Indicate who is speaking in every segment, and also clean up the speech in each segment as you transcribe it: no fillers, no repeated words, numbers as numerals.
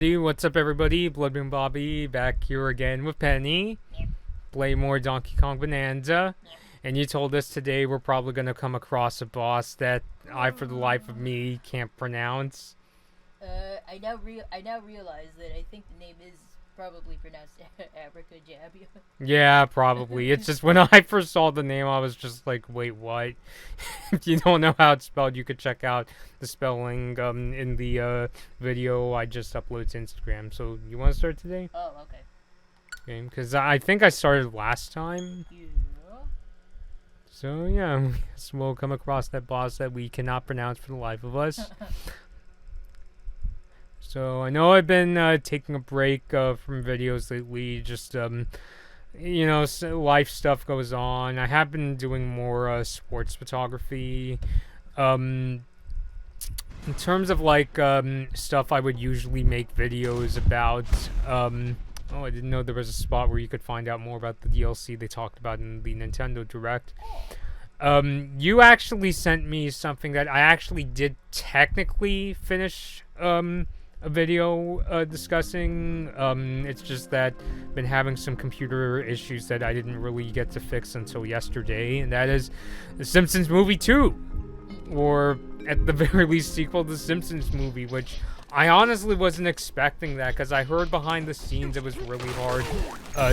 Speaker 1: Hey, what's up, everybody? Bloodmoon Bobby back here again with Penny. Play more Donkey Kong Bananza. And you told us today we're probably going to come across a boss that I, for the life of me, can't pronounce.
Speaker 2: I now realize that I think the name is probably pronounced Abracajabya.
Speaker 1: Yeah, probably. It's just when I first saw the name, I was just like, wait, what? If you don't know how it's spelled, you could check out the spelling in the video I just uploaded to Instagram. So, you want to start today?
Speaker 2: Oh, okay.
Speaker 1: Okay, because I think I started last time.
Speaker 2: Yeah.
Speaker 1: So yeah, so we'll come across that boss that we cannot pronounce for the life of us. So I know I've been taking a break from videos lately. Just life stuff goes on. I have been doing more sports photography. In terms of like stuff I would usually make videos about. Oh, I didn't know there was a spot where you could find out more about the DLC they talked about in the Nintendo Direct. You actually sent me something that I actually did technically finish a video discussing. It's just that I've been having some computer issues that I didn't really get to fix until yesterday, and that is The Simpsons Movie 2, or at the very least sequel to The Simpsons movie, which I honestly wasn't expecting that, because I heard behind the scenes it was really hard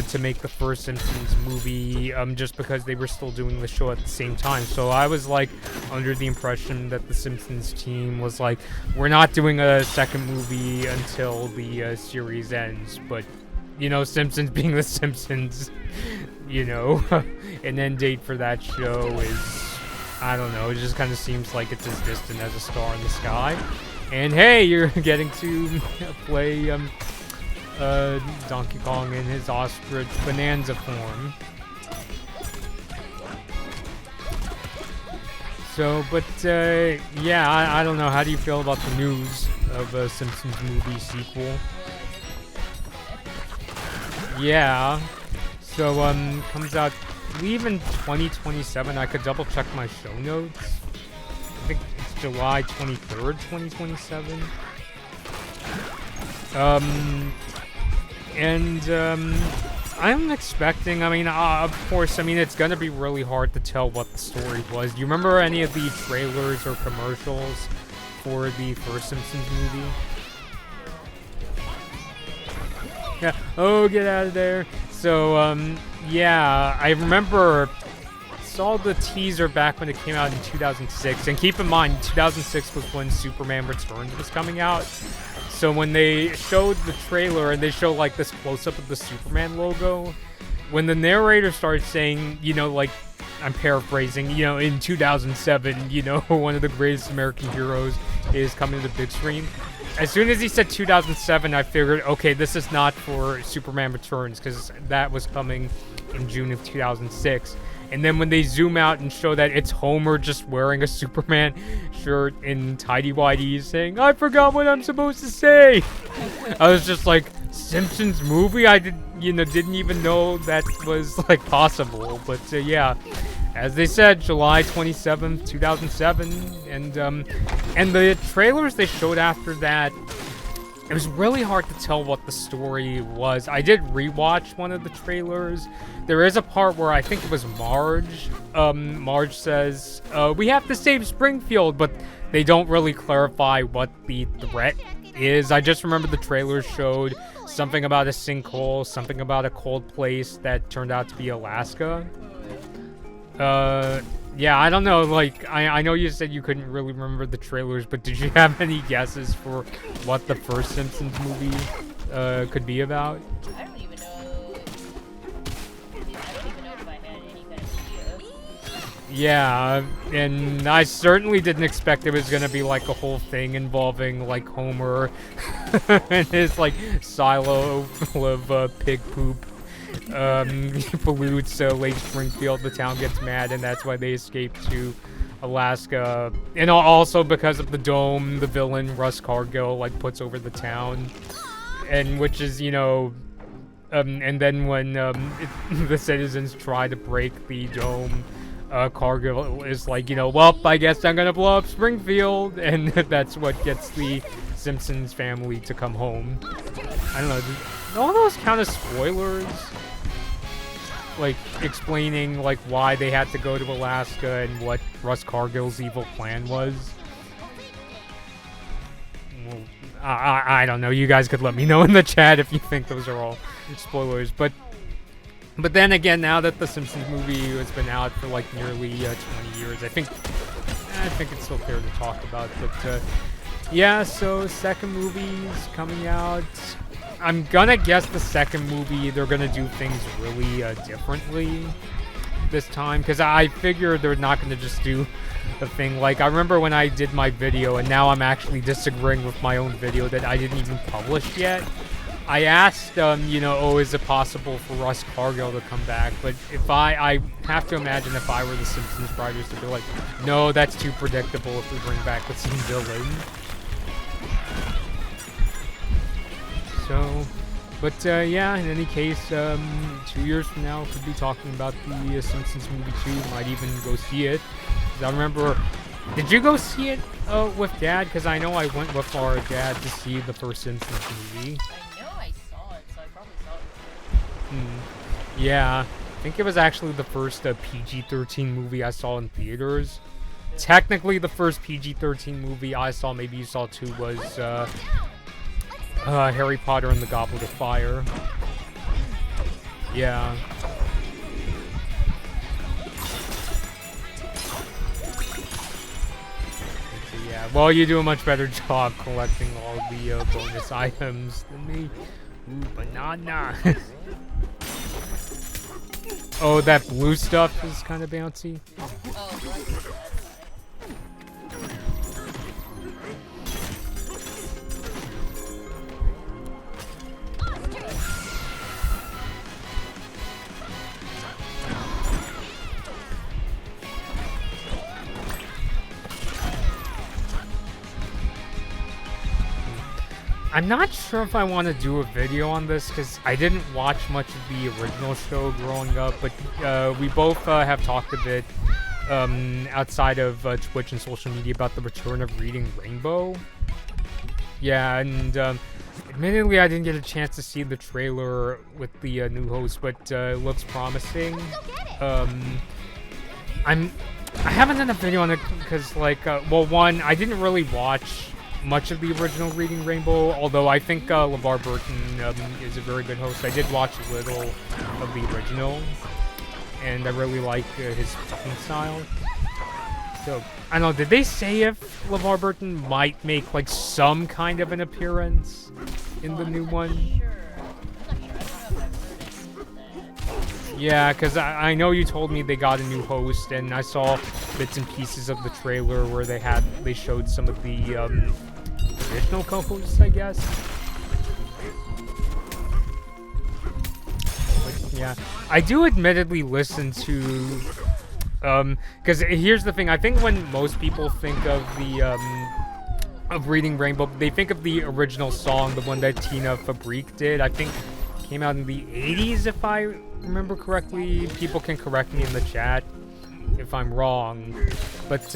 Speaker 1: to make the first Simpsons movie, just because they were still doing the show at the same time. So I was like under the impression that the Simpsons team was like, we're not doing a second movie until the series ends. But you know, Simpsons being the Simpsons, you know, an end date for that show is, I don't know, it just kind of seems like it's as distant as a star in the sky. And hey, you're getting to play Donkey Kong in his ostrich Bananza form. So, but yeah, I don't know. How do you feel about the news of a Simpsons movie sequel? Yeah. So, comes out, I believe in 2027. I could double check my show notes. I think it's July 23rd, 2027. I'm expecting, I mean, of course, I mean, it's gonna be really hard to tell what the story was. Do you remember any of the trailers or commercials for the first Simpsons movie? Yeah, oh, get out of there. So, yeah, I remember saw the teaser back when it came out in 2006, and keep in mind 2006 was when Superman Returns was coming out. So when they showed the trailer and they show like this close-up of the Superman logo, when the narrator started saying, you know, like, I'm paraphrasing, you know, in 2007, you know, one of the greatest American heroes is coming to the big screen. As soon as he said 2007, I figured, okay, this is not for Superman Returns, because that was coming in June of 2006. And then when they zoom out and show that it's Homer just wearing a Superman shirt in tighty-whities saying, I forgot what I'm supposed to say. I was just like, Simpsons movie? I didn't even know that was like possible. But yeah, as they said, July 27th, 2007. And the trailers they showed after that, it was really hard to tell what the story was. I did rewatch one of the trailers. There is a part where I think it was Marge. Marge says, we have to save Springfield, but they don't really clarify what the threat is. I just remember the trailer showed something about a sinkhole, something about a cold place that turned out to be Alaska. Yeah, I don't know, like, I know you said you couldn't really remember the trailers, but did you have any guesses for what the first Simpsons movie could be about?
Speaker 2: I don't even know. I don't even know if I had any kind of idea.
Speaker 1: Yeah, and I certainly didn't expect it was gonna be like a whole thing involving like Homer and his like silo full of pig poop. He pollutes Lake Springfield, the town gets mad, and that's why they escape to Alaska. And also because of the dome, the villain, Russ Cargill, like, puts over the town. And which is, you know, and then when the citizens try to break the dome, Cargill is like, you know, well, I guess I'm gonna blow up Springfield, and that's what gets the Simpsons family to come home. I don't know. Do all those count as spoilers? Like, explaining, like, why they had to go to Alaska and what Russ Cargill's evil plan was? Well, I don't know. You guys could let me know in the chat if you think those are all spoilers. But then again, now that the Simpsons movie has been out for, like, nearly 20 years, I think it's still fair to talk about. But, yeah, so second movie's coming out. I'm gonna guess the second movie, they're gonna do things really differently this time, because I figure they're not gonna just do the thing. Like, I remember when I did my video, and now I'm actually disagreeing with my own video that I didn't even publish yet. I asked, you know, oh, is it possible for Russ Cargill to come back? But if I have to imagine if I were the Simpsons writers to be like, no, that's too predictable if we bring back the same villain. So, but yeah, in any case, 2 years from now, could be talking about the Simpsons movie 2. Might even go see it. 'Cause I remember, did you go see it with Dad? Because I know I went with our dad to see the first Simpsons movie.
Speaker 2: I know I saw it, so I probably saw it with you.
Speaker 1: Yeah, I think it was actually the first PG-13 movie I saw in theaters. Technically, the first PG-13 movie I saw, maybe you saw too, was Harry Potter and the Goblet of Fire. Yeah. Yeah, well, you do a much better job collecting all the bonus items than me. Ooh, banana. Oh, that blue stuff is kind of bouncy.
Speaker 2: Oh, right.
Speaker 1: I'm not sure if I want to do a video on this because I didn't watch much of the original show growing up, but we both have talked a bit outside of Twitch and social media about the return of Reading Rainbow. Yeah, and admittedly I didn't get a chance to see the trailer with the new host, but it looks promising. I haven't done a video on it because, like, well, one, I didn't really watch much of the original Reading Rainbow, although I think LeVar Burton is a very good host. I did watch a little of the original, and I really like his talking style. So, I don't know, did they say if LeVar Burton might make, like, some kind of an appearance in the new one?
Speaker 2: I'm not sure. I don't know if I've heard that.
Speaker 1: Yeah, because I know you told me they got a new host, and I saw bits and pieces of the trailer where they showed some of the additional co-hosts, I guess. But, yeah, I do admittedly listen to, because here's the thing, I think when most people think of the, of Reading Rainbow, they think of the original song, the one that Tina Fabrique did. I think came out in the 80s, if I remember correctly. People can correct me in the chat if I'm wrong. But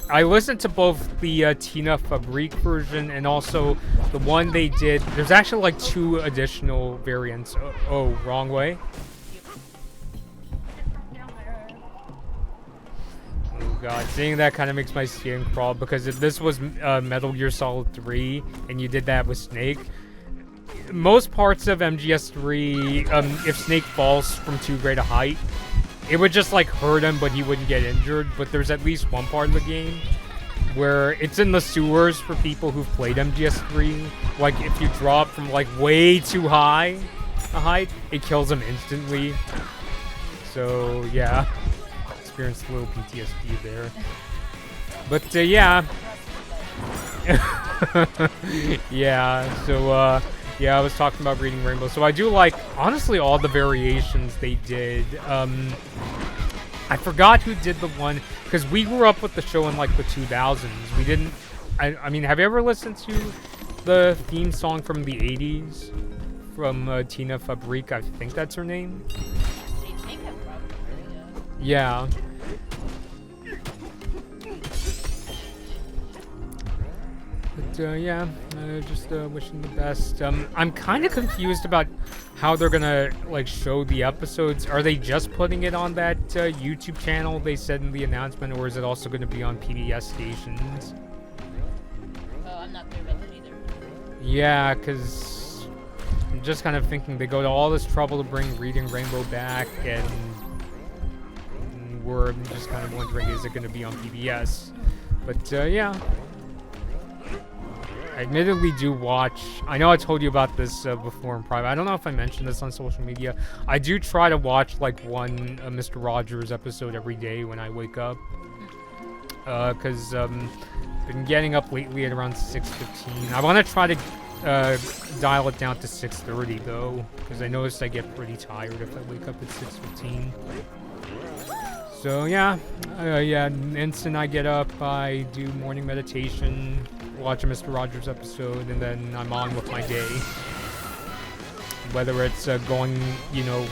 Speaker 1: I listened to both the Tina Fabrique version and also the one they did. There's actually like 2 additional variants. Oh, wrong way. Oh god, seeing that kind of makes my skin crawl, because if this was Metal Gear Solid 3 and you did that with Snake, most parts of MGS3, if Snake falls from too great a height, it would just like hurt him, but he wouldn't get injured. But there's at least one part of the game where it's in the sewers for people who've played MGS3. Like, if you drop from like way too high a height, it kills him instantly. So yeah, experienced a little PTSD there. But yeah. Yeah, so yeah, I was talking about Reading Rainbow. So I do like, honestly, all the variations they did. I forgot who did the one, because we grew up with the show in, like, the 2000s. We didn't... I mean, have you ever listened to the theme song from the 80s? From Tina Fabrique, I think that's her name.
Speaker 2: I think I've probably heard it.
Speaker 1: Yeah. yeah, just wishing the best. I'm kind of confused about how they're gonna like show the episodes. Are they just putting it on that YouTube channel they said in the announcement, or is it also going to be on PBS stations?
Speaker 2: Oh, I'm not clear about that either.
Speaker 1: Yeah, because I'm just kind of thinking they go to all this trouble to bring Reading Rainbow back, and we're just kind of wondering, is it going to be on PBS? But yeah. I admittedly do watch. I know I told you about this before in private. I don't know if I mentioned this on social media. I do try to watch like one Mr. Rogers episode every day when I wake up. Because been getting up lately at around 6:15. I want to try to dial it down to 6:30 though, because I noticed I get pretty tired if I wake up at 6:15. So yeah, instant I get up, I do morning meditation, watch a Mr. Rogers episode, and then I'm on with my day. Whether it's going,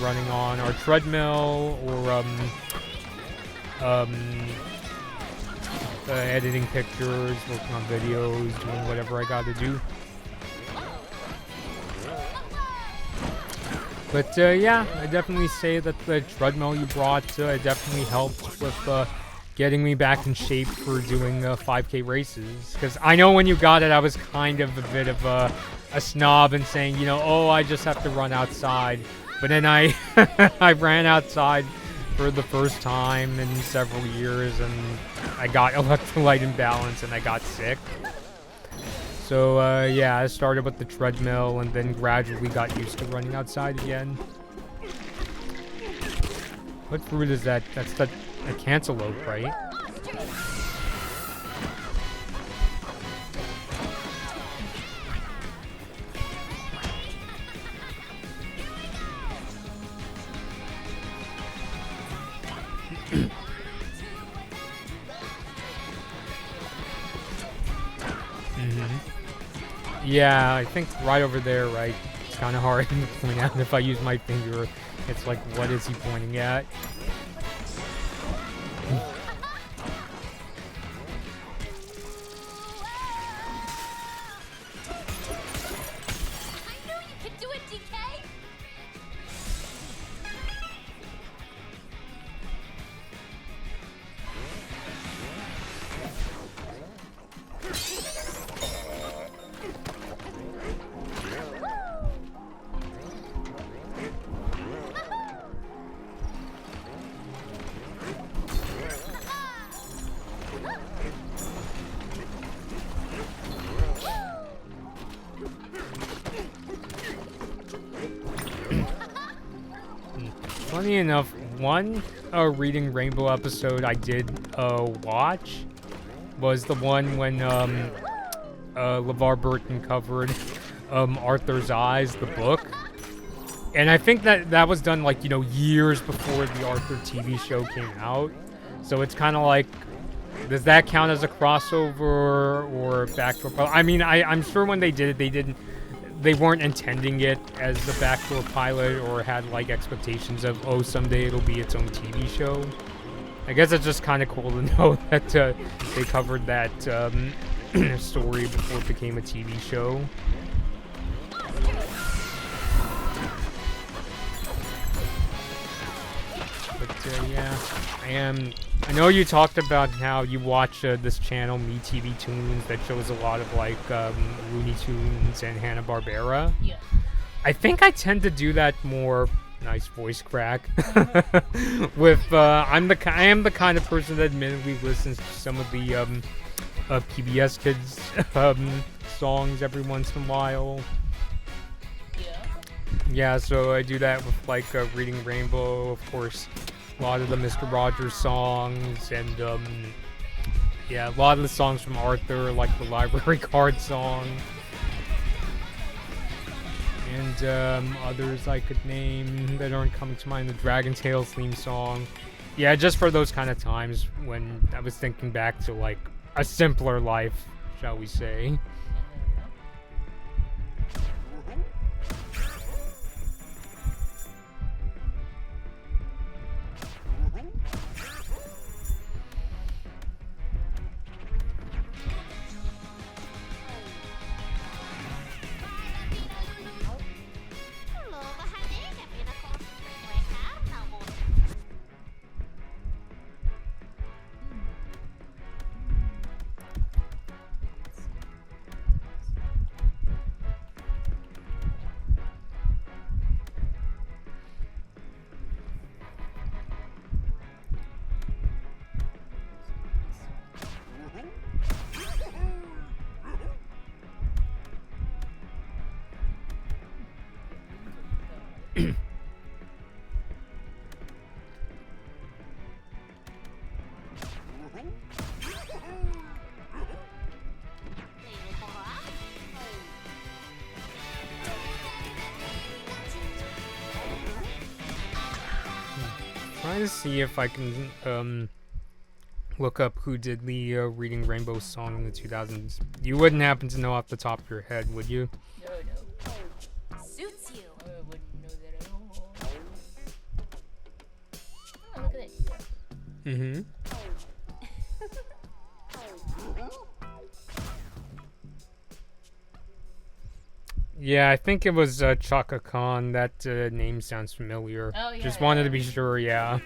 Speaker 1: running on our treadmill, or editing pictures, working on videos, doing whatever I gotta do. But yeah, I definitely say that the treadmill you brought definitely helped with getting me back in shape for doing 5K races. Because I know when you got it, I was kind of a bit of a snob and saying, oh, I just have to run outside. But then I ran outside for the first time in several years, and I got electrolyte imbalance and I got sick. So yeah, I started with the treadmill and then gradually got used to running outside again. What fruit is that? That's a cantaloupe, right? Yeah, I think right over there, right? It's kind of hard to point out. If I use my finger, it's like, what is he pointing at? Funny enough, one Reading Rainbow episode I did watch was the one when LeVar Burton covered Arthur's Eyes, the book. And I think that was done like, years before the Arthur TV show came out. So it's kind of like, does that count as a crossover or backdoor? I mean, I'm sure when they did it, they weren't intending it as the backdoor pilot or had like expectations of, oh, someday it'll be its own TV show. I guess it's just kind of cool to know that they covered that story before it became a TV show. But yeah, I know you talked about how you watch this channel, MeTV Tunes, that shows a lot of like Looney Tunes and Hanna-Barbera.
Speaker 2: Yeah.
Speaker 1: I think I tend to do that more. Nice voice crack. With I am the kind of person that admittedly listens to some of the PBS Kids songs every once in a while. Yeah, so I do that with like Reading Rainbow, of course. A lot of the Mr. Rogers songs, and yeah, a lot of the songs from Arthur, like the library card song, and others I could name that aren't coming to mind. The Dragon Tales theme song. Yeah, just for those kind of times when I was thinking back to like a simpler life, shall we say. Trying to see if I can look up who did the Reading Rainbow song in the 2000s. You wouldn't happen to know off the top of your head, would you?
Speaker 2: No.
Speaker 3: Suits you.
Speaker 2: I wouldn't know that at all. Oh, look at this.
Speaker 1: Mm-hmm. Yeah, I think it was Chaka Khan. That name sounds familiar.
Speaker 2: Oh, yeah,
Speaker 1: Just wanted
Speaker 2: yeah.
Speaker 1: to be sure, yeah.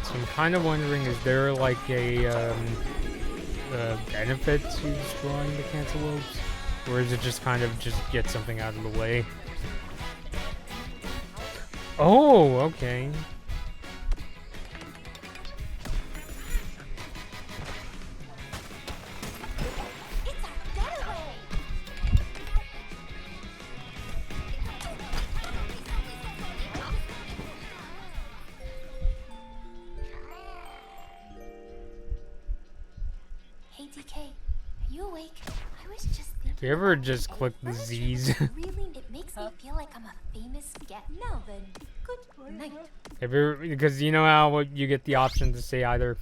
Speaker 1: So I'm kind of wondering, is there like a benefit to destroying the cantaloupes? Or is it just kind of just get something out of the way? Oh, okay.
Speaker 3: It's our getaway. Hey DK, are you awake? I was just thinking.
Speaker 1: Have you ever
Speaker 3: about
Speaker 1: just
Speaker 3: the
Speaker 1: clicked the
Speaker 3: furniture.
Speaker 1: Z's?
Speaker 3: Really, it makes me feel like I'm a famous get. Now then, good night.
Speaker 1: Have you ever, because you know how you get the option to say either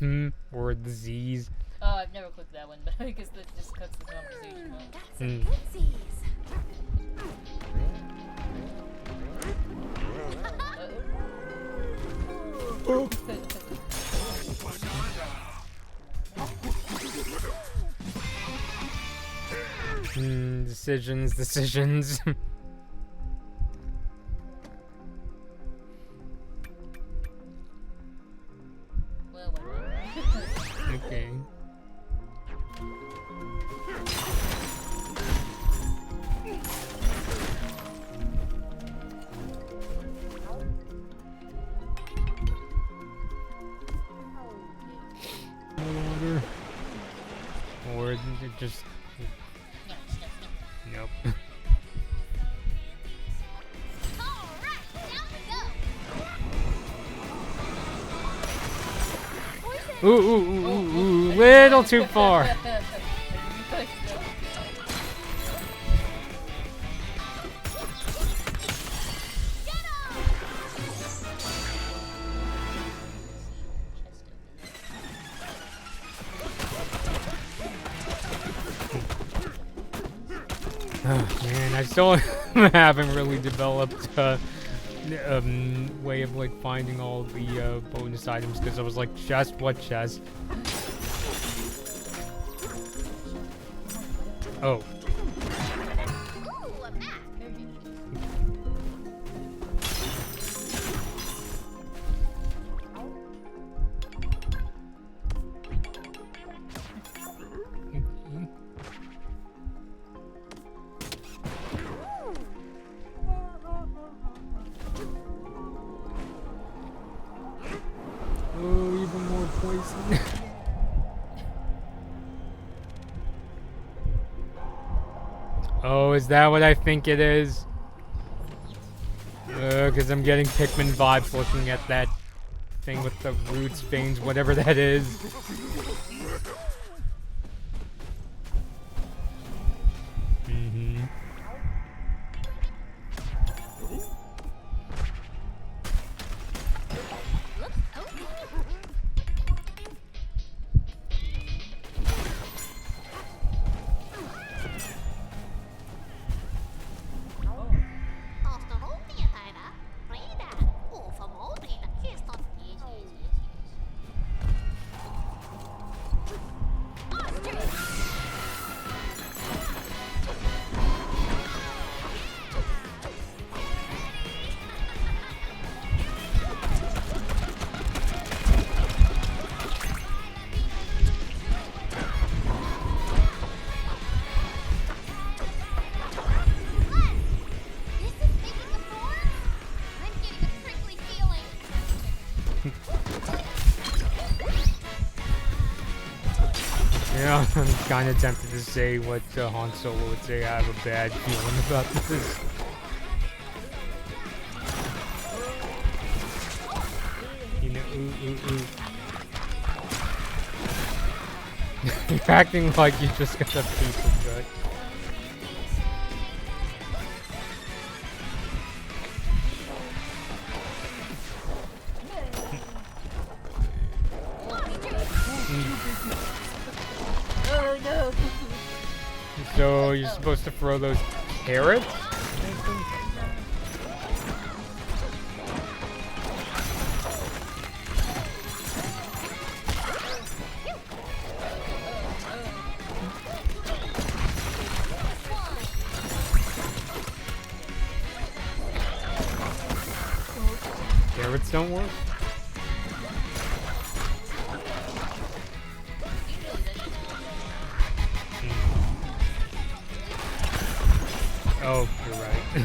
Speaker 1: or the Z's?
Speaker 2: Oh, I've never clicked that one, but I guess that just cuts the conversation off.
Speaker 3: That's a good
Speaker 1: Decisions.
Speaker 2: Well, whatever.
Speaker 1: Okay. Water. Or it just... Nope. Ooh, little too far. Oh man, I still haven't really developed way of like finding all the bonus items because I was like, chest, what chest? Oh.
Speaker 3: Ooh, a map.
Speaker 1: Oh, even more poison. Oh, is that what I think it is? Because I'm getting Pikmin vibes looking at that thing with the roots, veins, whatever that is. Mm-hmm.
Speaker 3: After all, Theodora, read that. Or for more data, here's the
Speaker 1: Yeah, I'm kind of tempted to say what Han Solo would say. I have a bad feeling about this. You know, You're acting like you just got a piece of gut.
Speaker 2: Oh no!
Speaker 1: So you're supposed to throw those carrots? Carrots don't work? Oh, you're right.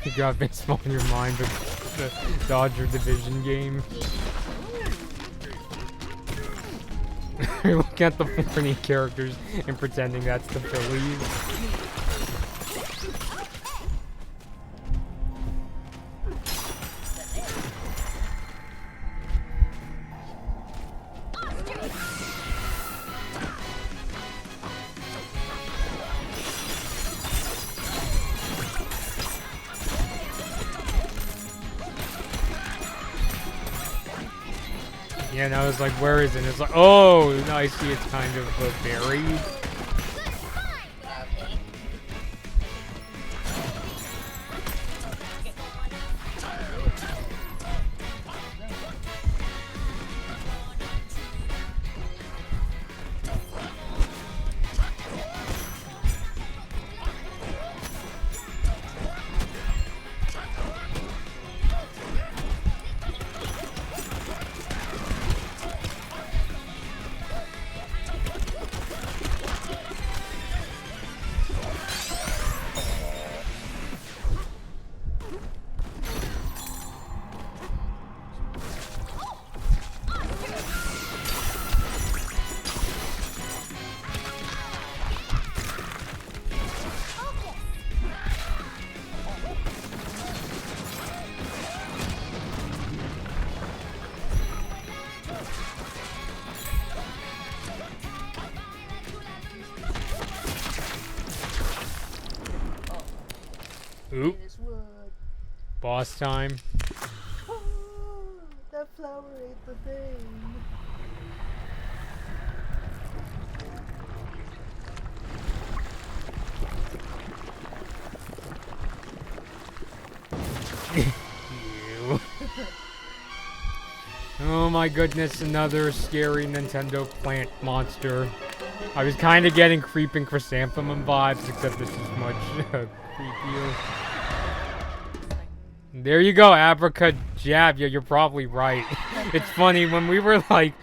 Speaker 1: You got baseball in your mind, but the Dodger division game. You're looking at the 40 characters and pretending that's the Phillies. Yeah, and I was like, where is it? And it's like, oh, now I see it's kind of buried. Oop. Boss time.
Speaker 2: That flower ate the thing.
Speaker 1: You. Oh my goodness, another scary Nintendo plant monster. I was kind of getting creeping chrysanthemum vibes, except this is much creepier. There you go, Abracajabya, you're probably right. It's funny, when we were like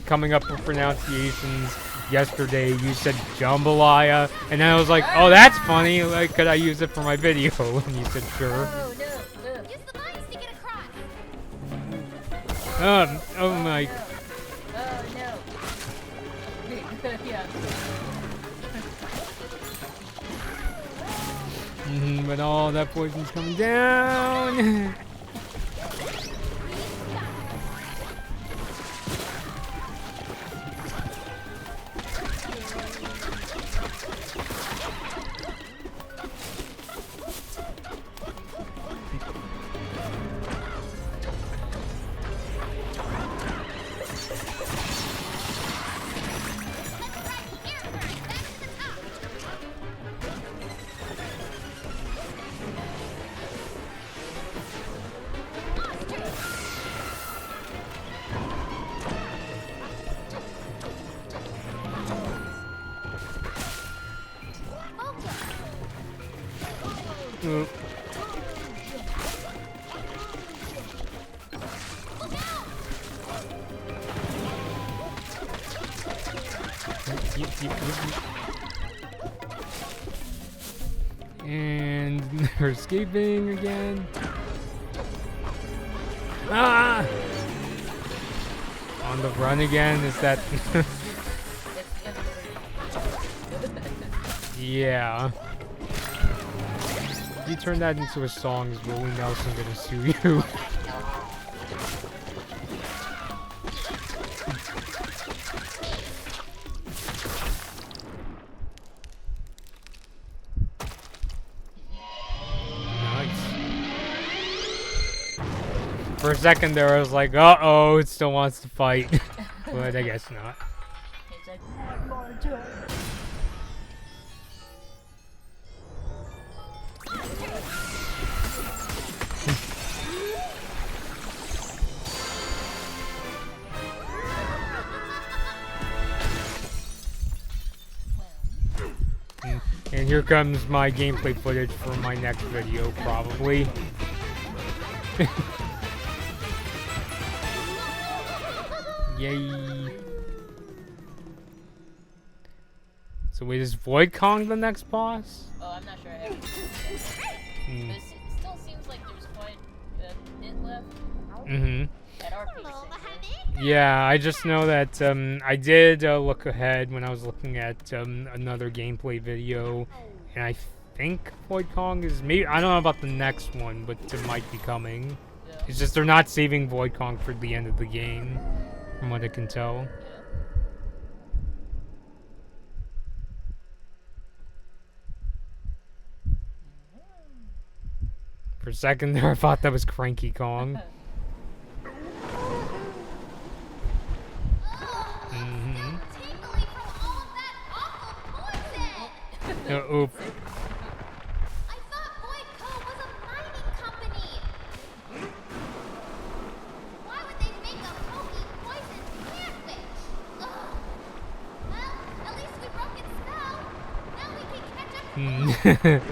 Speaker 1: coming up with pronunciations yesterday, you said jambalaya, and then I was like, oh, that's funny, like, could I use it for my video? And you said sure.
Speaker 2: Oh no!
Speaker 3: Use the lines to get across.
Speaker 1: Oh my.
Speaker 2: Oh no! Yeah.
Speaker 1: But all that poison's coming down. Oop. And they're escaping again. Ah! On the run again? Is that... Yeah. If you turn that into a song, is Willie Nelson gonna sue you? For a second there, I was like, uh-oh, it still wants to fight. But I guess not.
Speaker 2: It's like, one more time.
Speaker 1: And here comes my gameplay footage for my next video, probably. Yay. So wait, is Void Kong the next boss?
Speaker 2: Oh, I'm not sure I have it. But it still seems like there's quite a bit left. At our pace.
Speaker 1: Yeah, I just know that I did look ahead when I was looking at another gameplay video, and I think Void Kong is maybe, I don't know about the next one, but it might be coming.
Speaker 2: Yeah.
Speaker 1: It's just they're not saving Void Kong for the end of the game, from what I can tell. For a second there, I thought that was Cranky Kong. Oop.
Speaker 3: I thought Void Co. was a mining company. Why would they make a pokey poison sandwich? Ugh. Well, at least we broke its spell. Now we can catch up.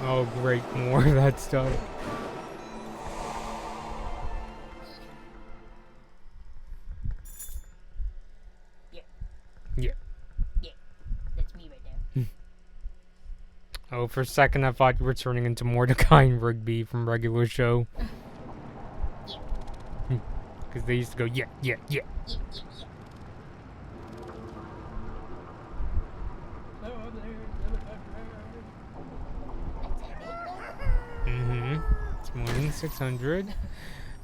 Speaker 1: Oh great, more of that stuff.
Speaker 2: Yeah.
Speaker 1: Yeah.
Speaker 2: Yeah. That's me right now.
Speaker 1: Oh, for a second I thought you were turning into Mordecai and Rigby from Regular Show. Because they used to go, yeah, yeah, yeah.
Speaker 2: Yeah, yeah, yeah.
Speaker 1: It's more than 600.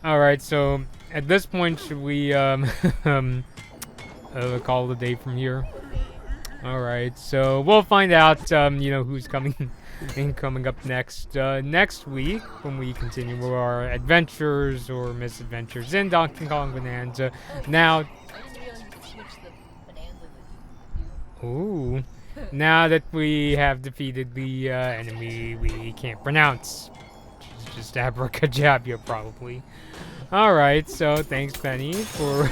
Speaker 1: Alright, so at this point, should we call it a day from here? Alright, so we'll find out, you know, who's coming up next next week when we continue with our adventures or misadventures in Donkey Kong Bananza. Now,
Speaker 2: I didn't realize you could switch the Bonanza that you do.
Speaker 1: ooh, now that we have defeated the enemy we can't pronounce. Just Abracajabya, probably. Alright, so thanks, Penny, for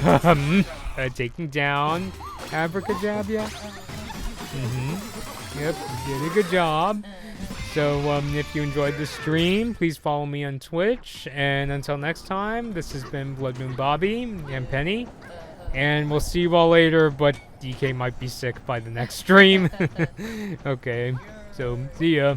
Speaker 1: taking down Abracajabya. Yep, you did a good job. So, if you enjoyed the stream, please follow me on Twitch. And until next time, this has been Blood Moon Bobby and Penny. And we'll see you all later, but DK might be sick by the next stream. Okay, so see ya.